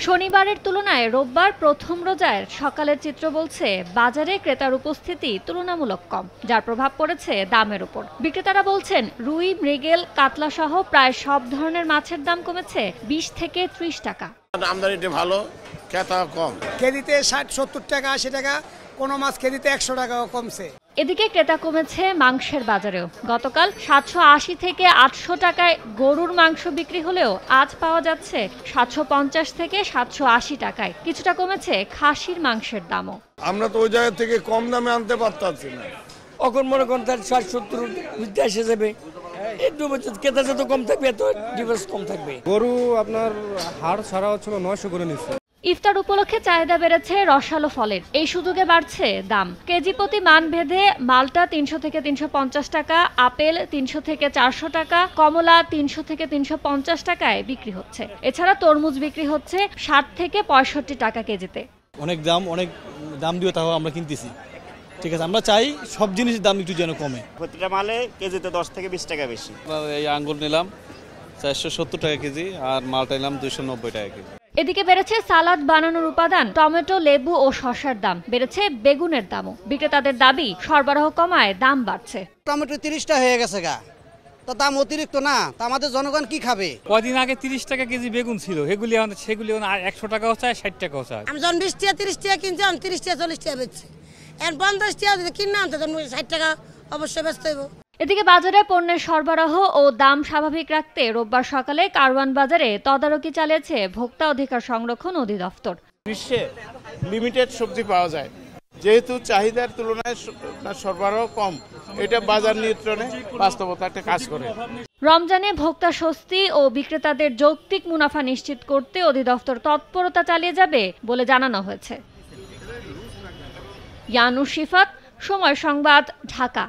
শনিবারের তুলনায় রোববার প্রথম রোজার সকালের চিত্র বলছে বাজারে ক্রেতার উপস্থিতি তুলনামূলক কম, যার প্রভাব পড়েছে দামের উপর। বিক্রেতারা বলছেন রুই, মৃগেল, কাতলা সহ প্রায় সব ধরনের মাছের দাম কমেছে 20 থেকে 30 টাকা। আমদানিটা ভালো, ক্রেতা কম। কেজিতে 60-70 টাকা, 80 টাকা, কোনো মাছ কেজিতে 100 টাকাও কমছে। এদিকে ক্রেতা কমেছে মাংসের বাজারেও। গতকাল 780 থেকে 800 টাকায় গরুর মাংস বিক্রি হলেও আজ পাওয়া যাচ্ছে 750 থেকে 780 টাকায়। কিছুটা কমেছে খাসির মাংসের দামও। আমরা তো ওই জায়গা থেকে কম দামে আনতে পারতাছি না। এখন মনে করেন 60-70 এসে যাবে, একটু ক্রেতা যত কম থাকবে এত ডিফারেন্স কম থাকবে। গরু আপনার হাড় ছাড়া হচ্ছিল 900 করে নিচ্ছে। ইফতার উপলক্ষে চাহিদা বেড়েছে রসালো ফলের, এই সুযোগে বাড়ছে দাম। কেজি প্রতি মান ভেদে মালটা 300 থেকে 350 টাকা, আপেল 300 থেকে 400 টাকা, কমলা 300 থেকে 350 টাকায় বিক্রি হচ্ছে। এছাড়া তরমুজ বিক্রি হচ্ছে 60 থেকে 65 টাকা কেজিতে। অনেক দাম দিয়ে তাও আমরা কিনতেছি। ঠিক আছে, আমরা চাই সব জিনিসের দাম একটু যেন কমে। প্রতিটা মালে কেজিতে 10 থেকে 20 টাকা বেশি। এই আঙ্গুর নিলাম 470 টাকা কেজি, আর মালটা নিলাম 290 টাকা কেজি। এদিকে বেড়েছে সালাদ বানানোর উপাদান, টমেটো, লেবু ও শসার দাম। বেড়েছে বেগুনের দামও। বিক্রেতাদের দাবি সরবরাহ কমায় দাম বাড়ছে। টমেটো 30 টাকা হয়ে গেছে গা, তো দাম অতিরিক্ত না, তা আমাদের জনগণ কি খাবে? কদিন আগে 30 টাকা কেজি বেগুন ছিল, সেগুলি 100 টাকাও চায়, 60 টাকাও চায়। আমি যখন 20 টাকা 30 টাকা কিনছি, 30 টাকা 40 টাকা বেচছি। এখন 50 টাকা কিনে আনতে 60 টাকা অবশ্যই বেচতে হইব। এদিকে বাজারে পণ্যের সরবরাহ ও দাম স্বাভাবিক রাখতে রোববার সকালে কারওয়ান বাজারে তদারকি চালিয়েছে ভোক্তা অধিকার সংরক্ষণ অধিদপ্তর। বিশ্বে লিমিটেড সবজি পাওয়া যায়, যেহেতু চাহিদার তুলনায় সরবরাহ কম, এটা বাজার নিয়ন্ত্রণে বাস্তবতা একটা কাজ করে। রমজানে ভোক্তা স্বস্তি ও বিক্রেতাদের যৌক্তিক মুনাফা নিশ্চিত করতে অধিদপ্তর তৎপরতা চালিয়ে যাবে বলে জানানো হয়েছে। ইয়ানুস শিফাত, সময় সংবাদ, ঢাকা।